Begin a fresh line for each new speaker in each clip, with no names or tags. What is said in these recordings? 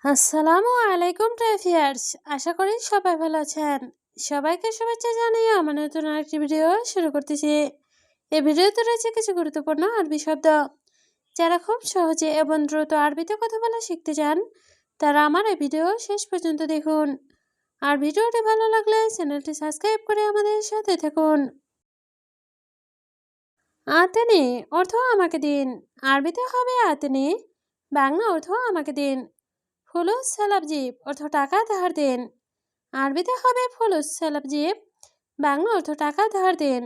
আসসালামু আলাইকুম ট্রেভিয়ার্স, আশা করি সবাই ভালো আছেন। সবাইকে শুভেচ্ছা জানিয়ে আমার নতুন আরেকটি ভিডিও শুরু করতেছি। এই ভিডিওতে রয়েছে কিছু গুরুত্বপূর্ণ আরবি শব্দ। যারা খুব সহজে এবং দ্রুত আরবিতে কথা বলা শিখতে চান, তারা আমার এই ভিডিও শেষ পর্যন্ত দেখুন। আর ভিডিওটি ভালো লাগলে চ্যানেলটি সাবস্ক্রাইব করে আমাদের সাথে থাকুন। আতেনি অর্থ আমাকে দিন। আরবিতে হবে আতেনি, বাংলা অর্থ আমাকে দিন। ফুলুস সালাবজিব অর্থ টাকা ধার দেন। আরবিতে হবে ফুলুস সালাবজিব, বাংলা অর্থ টাকা ধার দেন।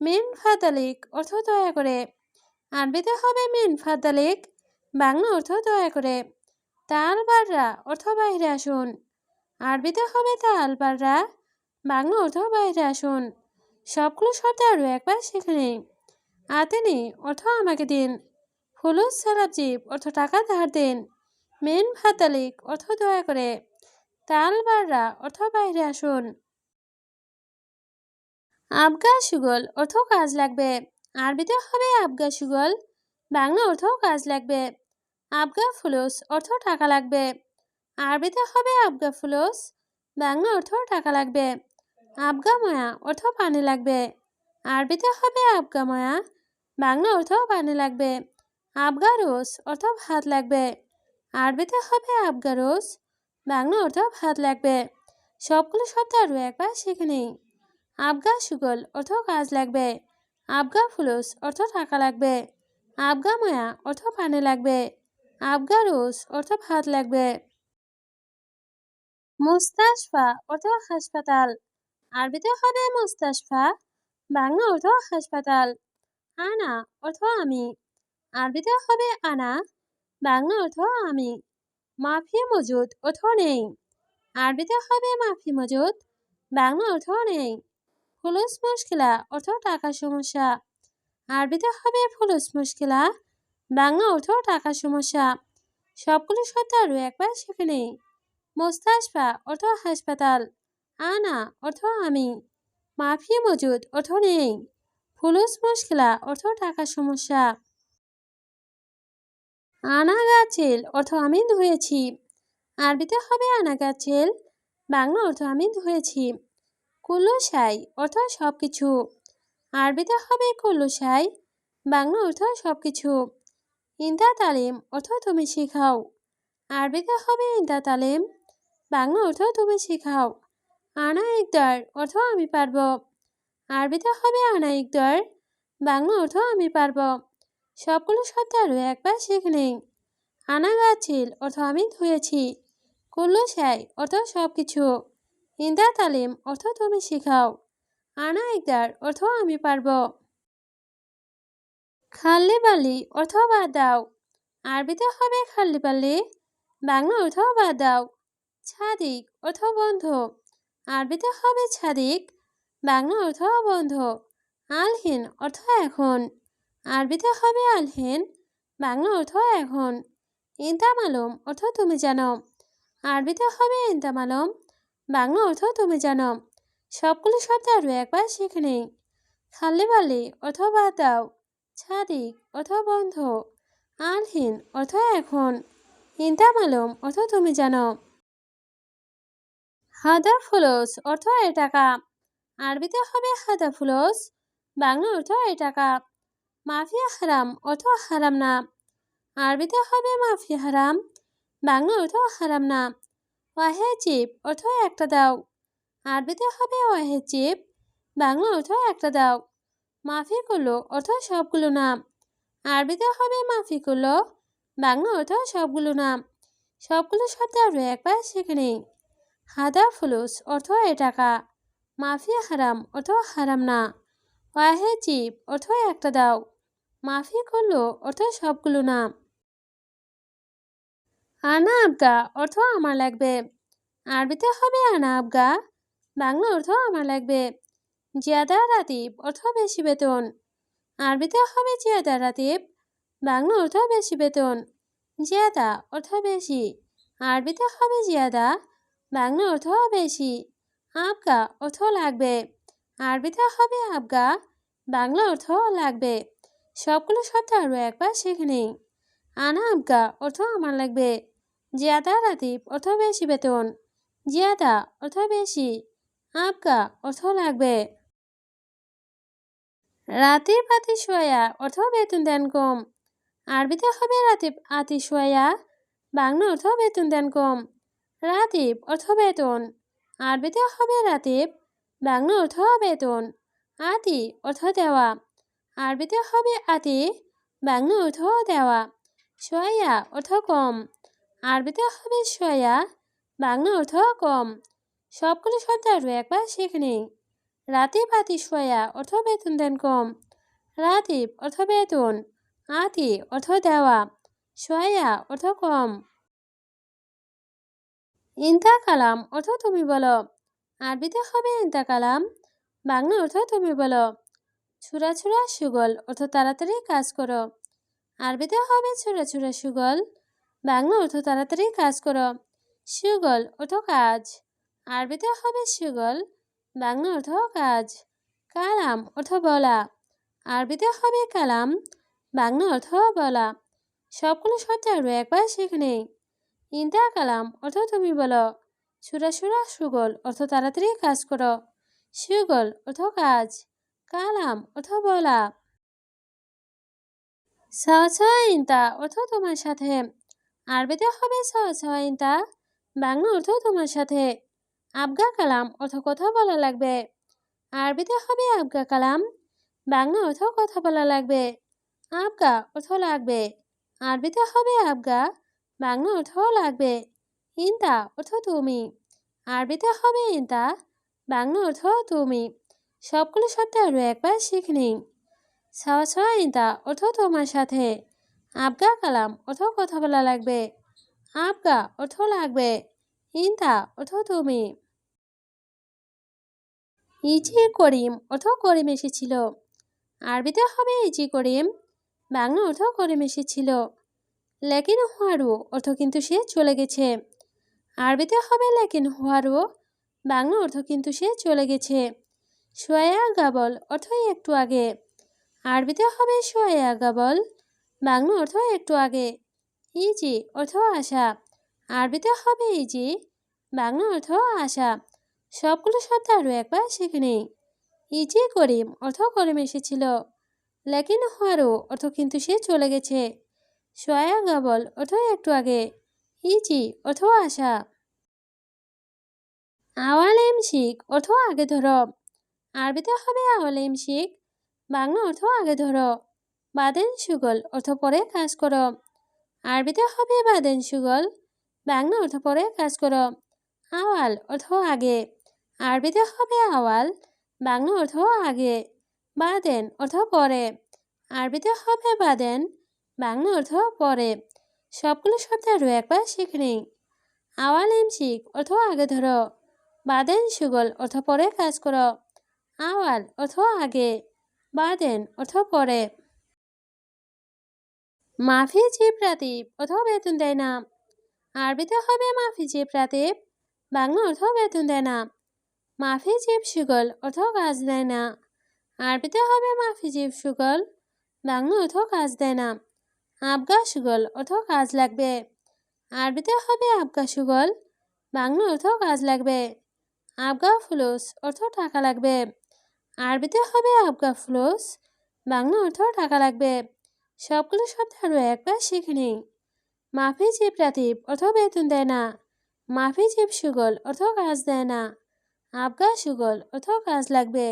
মিন ফাদালিক অর্থ দয়া করে। আরবিতে হবে মিন ফাদালিক, বাংলা অর্থ দয়া করে। তাল বাররা অর্থ বাইরে আসুন। আরবিতে হবে তাল বাররা, বাংলা অর্থ বাইরে আসুন। সবগুলো শব্দ আরও একবার শিখে নেই। আতেনি অর্থ আমাকে দিন। ফুলুস সালাবজিব অর্থ টাকা ধার দেন। মেন ফাতালিক অর্থ দয়া করে। তাল বাররা অর্থ বাইরে আসুন। আবগা সুগল অর্থ কাজ লাগবে। আরবিতে হবে আবগা সুগল, বাংলা অর্থ কাজ লাগবে। আবগা ফুলুস অর্থ টাকা লাগবে। আরবিতে হবে আবগা ফুলুস, বাংলা অর্থ টাকা লাগবে। আবগা ময়া অর্থ পানি লাগবে। আরবিতে হবে আবগা ময়া, বাংলা অর্থ পানি লাগবে। আবগা রোজ অর্থ ভাত লাগবে। আরবিতে হবে আবগা রোজ, বাংলা অর্থ ভাত লাগবে। সবগুলো শব্দ আরও একবার শিখে নেই। আবগা সুগল অর্থ কাজ লাগবে। আবগা ফুলুস অর্থ টাকা লাগবে। আবগা ময়া অর্থ পানি লাগবে। আবগা রোজ অর্থ ভাত লাগবে। মুস্তাশফা অর্থ হাসপাতাল। আরবিতে হবে মুস্তাশফা, বাংলা অর্থ হাসপাতাল। আনা অর্থ আমি। আরবিতে হবে আনা, বাংলা অর্থ আমি। মাফি মজুদ অর্থ নেই। আরবিতে হবে মাফি মজুদ, বাংলা অর্থ নেই। ফুলুস মুশকিলা অর্থ টাকার সমস্যা। আরবিতে হবে ফুলুস মুশকিলা, বাংলা অর্থ টাকার সমস্যা। সবগুলো শব্দ আরও একবার শিখে নেই। মুস্তাশফা অর্থ হাসপাতাল। আনা অর্থ আমি। মাফি মজুদ অর্থ নেই। ফুলুস মুশকিলা অর্থ টাকার সমস্যা। আনা গাছিল অর্থ আমি ধুয়েছি। আরবিতে হবে আনা গাছিল, বাংলা অর্থ আমি ধুয়েছি। কুল্লু সাই অর্থ সব কিছু। আরবিতে হবে কুল্লু সাই, বাংলা অর্থ সব কিছু। ইন্দা তালিম অর্থ তুমি শিখাও। আরবিতে হবে ইন্দা তালিম, বাংলা অর্থ তুমি শিখাও। আনা ইকদার অর্থ আমি পারব। আরবিতে হবে আনা ইকদার, বাংলা অর্থ আমি পারব। সবগুলো শব্দ আরও একবার শিখে নেই। আনা গাছিল অর্থ আমি ধুয়েছি। কুল্লু সাই অর্থ সব কিছু। ইন্দা তালিম অর্থ তুমি শিখাও। আনা ইকদার অর্থ আমি পারব। খাল্লি বালি অর্থ বাদ দাও। আরবিতে হবে খাল্লি বালি, বাংলা অর্থ বাদ দাও। ছাদিক অর্থ বন্ধ। আরবিতে হবে ছাদিক, বাংলা অর্থ বন্ধ। আলহিন অর্থ এখন। আরবিতে হবে আলহিন, বাংলা অর্থ এখন। ইনতা মালুম অর্থ তুমি জানো। আরবিতে হবে ইনতা মালুম, বাংলা অর্থ তুমি জানো। সবগুলো শব্দ আরও একবার শিখে নেই। খাল্লি বালি অর্থ বাদ দাও। ছাদিক অর্থ বন্ধ। আলহিন অর্থ এখন। ইনতা মালুম অর্থ তুমি জানো। হাদা ফুলুস অর্থ এ টাকা। আরবিতে হবে হাদা ফুলুস, বাংলা অর্থ এ টাকা। মাফিয়া হারাম অর্থ হারাম না। আরবিতে হবে মাফি হারাম, বাংলা অর্থ হারাম না। ওয়াহে চিপ অর্থ একটা দাও। আরবিতে হবে ওয়াহে চিপ, বাংলা অর্থ একটা দাও। মাফি কুল্লো অর্থ সবগুলো নাম। আরবিতে হবে মাফি কুল্লো, বাংলা অর্থ সবগুলো নাম। সবগুলো শব্দ আরও একবার শিখে নেই। হাদা ফুলুস অর্থ এ টাকা। মাফি হারাম অর্থ হারাম না। ওয়াহে চিপ অর্থ একটা দাও। মাফি কুল্লো অর্থ সবগুলো নাম। আনা আবগা অর্থ আমার লাগবে। আরবিতে হবে আনা আবগা, বাংলা অর্থ আমার লাগবে। জিয়াদা রাতিব অর্থ বেশি বেতন। আরবিতে হবে জিয়াদা রাতিব, বাংলা অর্থ বেশি বেতন। জিয়াদা অর্থ বেশি। আরবিতে হবে জিয়াদা, বাংলা অর্থ বেশি। আবগা অর্থ লাগবে। আরবিতে হবে আবগা, বাংলা অর্থ লাগবে। সবগুলো শব্দ আরও একবার শিখে নেই। আনা আবগা অর্থ আমার লাগবে। জিয়াদা রাতিব অর্থ বেশি বেতন। জিয়াদা অর্থ বেশি। আবগা অর্থ লাগবে। রাতিব আতি শোয়া অর্থ বেতন দেন কম। আরবিতে হবে রাতিব আতি শোয়া, বাংলা অর্থ বেতন দেন কম। রাতিব অর্থ বেতন। আরবিতে হবে রাতিব, বাংলা অর্থ বেতন। আতি অর্থ দেওয়া। আরবিতে হবে আতি, বাংলা অর্থ দেওয়া। শোয়া অর্থ কম। আরবিতে হবে শোয়া, বাংলা অর্থ কম। সবগুলো শব্দ আরও একবার শিখে নিই। রাতিব আতি শোয়া অর্থ বেতন দেন কম। রাতিব অর্থ বেতন। আতি অর্থ দেওয়া। শোয়া অর্থ কম। ইন্তা কালাম অর্থ তুমি বলো। আরবিতে হবে ইন্তা কালাম, বাংলা অর্থ তুমি বলো। ছুরা ছুরা সুগল অর্থ তাড়াতাড়ি কাজ করো। আরবিতে হবে ছুরা ছুরা সুগল, বাংলা অর্থ তাড়াতাড়ি কাজ করো। সুগল অর্থ কাজ। আরবিতে হবে সুগল, বাংলা অর্থ কাজ। কালাম অর্থ বলা। আরবিতে হবে কালাম, বাংলা অর্থ বলা। সবগুলো শব্দ আরও একবার শিখে নেই। ইন্তা কালাম অর্থ তুমি বলো। সুরা সুরা সুগল অর্থ তাড়াতাড়ি কাজ করো। সুগল অর্থ কাজ। কালাম অর্থ বলা। সাওয়া ইন্তা অর্থ তোমার সাথে। আরবিতে হবে সাওয়া ইন্তা, বাংলা অর্থ তোমার সাথে। আবগা কালাম অর্থ কথা বলা লাগবে। আরবিতে হবে আবগা কালাম, বাংলা অর্থ কথা বলা লাগবে। আবগা অর্থ লাগবে। আরবিতে হবে আবগা, বাংলা অর্থ লাগবে। ইন্তা অর্থ তুমি। আরবিতে হবে ইন্তা, বাংলা অর্থ তুমি। সবগুলো শব্দ আরও একবার শিখে নিই। সাওয়া ইন্তা অর্থ তোমার সাথে। আবগা কালাম অর্থ কথা বলা লাগবে। আবগা অর্থ লাগবে। ইন্তা অর্থ তুমি। ইজি করিম অর্থ করিম এসেছিল। আরবিতে হবে ইজি করিম, বাংলা অর্থ করিম এসেছিল। লেকিন হুয়ারু অর্থ কিন্তু সে চলে গেছে। আরবিতে হবে লেকিন হুয়ারু, বাংলা অর্থ কিন্তু সে চলে গেছে। শোয়া গাবল অর্থ একটু আগে। আরবিতে হবে শোয়া গাবল, বাংলা অর্থ একটু আগে। ইজি অর্থ আশা। আরবিতে হবে ইজি, বাংলা অর্থ আশা। সবগুলো শব্দ আরও একবার শিখে নেই। ইজি করিম অর্থ করিম এসেছিল। লেকিন হুয়ারু অর্থ কিন্তু সে চলে গেছে। শোয়া গাবল অর্থ একটু আগে। ইজি অর্থ আশা। আওয়াল শিখ অর্থ আগে ধরো। আরবিতে হবে আওয়াল শিখ, বাংলা অর্থ আগে ধরো। বাদেন সুগল অর্থ পরে কাজ করো। আরবিতে হবে বাদেন সুগল, বাংলা অর্থ পরে কাজ করো। আওয়াল অর্থ আগে। আরবিতে হবে আওয়াল, বাংলা অর্থ আগে। বাদেন অর্থ পরে। আরবিতে হবে বাদেন, বাংলা অর্থ পরে। সবগুলো শব্দ আরও একবার শিখে নিই। আওয়াল শিখ অর্থ আগে ধরো। বাদেন সুগল অর্থ পরে কাজ করো। আওয়াল অর্থ আগে, বাদেন অর্থ পরে। মাফি জিব রাতিব অর্থ বেতন দেয় না। আরবিতে হবে মাফি জিব রাতিব, বাংলা অর্থ বেতন দেয় না। মাফি জিব সুগল অর্থ কাজ দেয় না। আরবিতে হবে মাফি জিব সুগল, বাংলা অর্থ কাজ দেয় না। আবগা সুগল অর্থ কাজ লাগবে। আরবিতে হবে আবগা সুগল, বাংলা অর্থ কাজ লাগবে। আবগা ফুলুস অর্থ টাকা লাগবে। আরবিতে হবে আবগা ফুলুস, বাংলা অর্থ টাকা লাগবে। সবগুলো শব্দ আরও একবার শিখে নিই। মাফি জিব রাতিব অর্থ বেতন দেয় না। মাফি জিব সুগল অর্থ কাজ দেয় না। আবগা সুগল অর্থ কাজ লাগবে।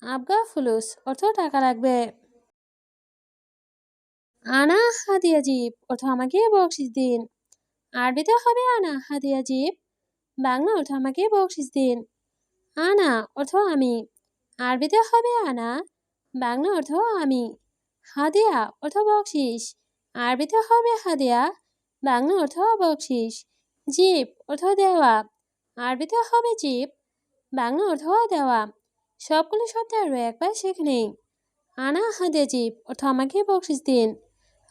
আবগা ফুলুস অর্থ টাকা লাগবে। আনা হাদিয়া জিব অর্থ আমাকে বকশিস দিন। আরবিতে হবে আনা হাদিয়া জিব, বাংলা অর্থ আমাকে বকশিস দিন। আনা অর্থ আমি। আরবিতে হবে আনা, বাংলা অর্থ আমি। হাদিয়া অর্থ বকশিস। আরবিতে হবে হাদিয়া, বাংলা অর্থ বকশিস। জিব অর্থ দেওয়া। আরবিতে হবে জিব, বাংলা অর্থ দেওয়া। সবগুলো শব্দ আরও একবার শিখে নেই। আনা হাদিয়া জিব অর্থ আমাকে বকশিস দিন।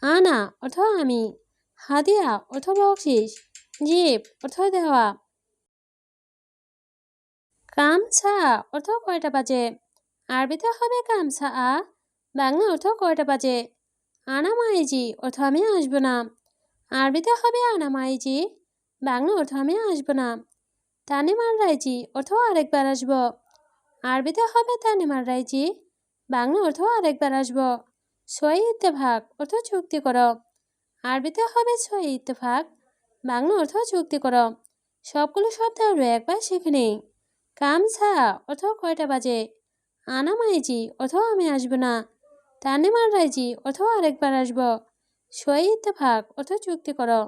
আনা অর্থ আমি। হাদিয়া অর্থ বকশিস। জিব অর্থ দেওয়া। কামছা অর্থ কয়টা বাজে। আরবিতে হবে কামছা, বাংলা অর্থ কয়টা বাজে। আনা মাইজি অর্থ আমি আসবো না। আরবিতে হবে আনা মাইজি, বাংলা অর্থ আমি আসবো না। তানিমার রাইজি অর্থ আরেকবার আসবো। আরবিতে হবে তানিমার রাইজি, বাংলা অর্থ আরেকবার আসবো। সই ইত্তেফাক অর্থ চুক্তি করো। আরবিতে হবে সই ইত্তেফাক, বাংলা অর্থ চুক্তি করো। সবগুলো শব্দ আরও একবার শিখে নেই। কাম সা অর্থ কয়টা বাজে। আনা মাইজি অর্থ আমি আসবো না। তানিমার রাইজি অর্থ আরেকবার আসবো। সই ইত্তেফাক অর্থ চুক্তি করো।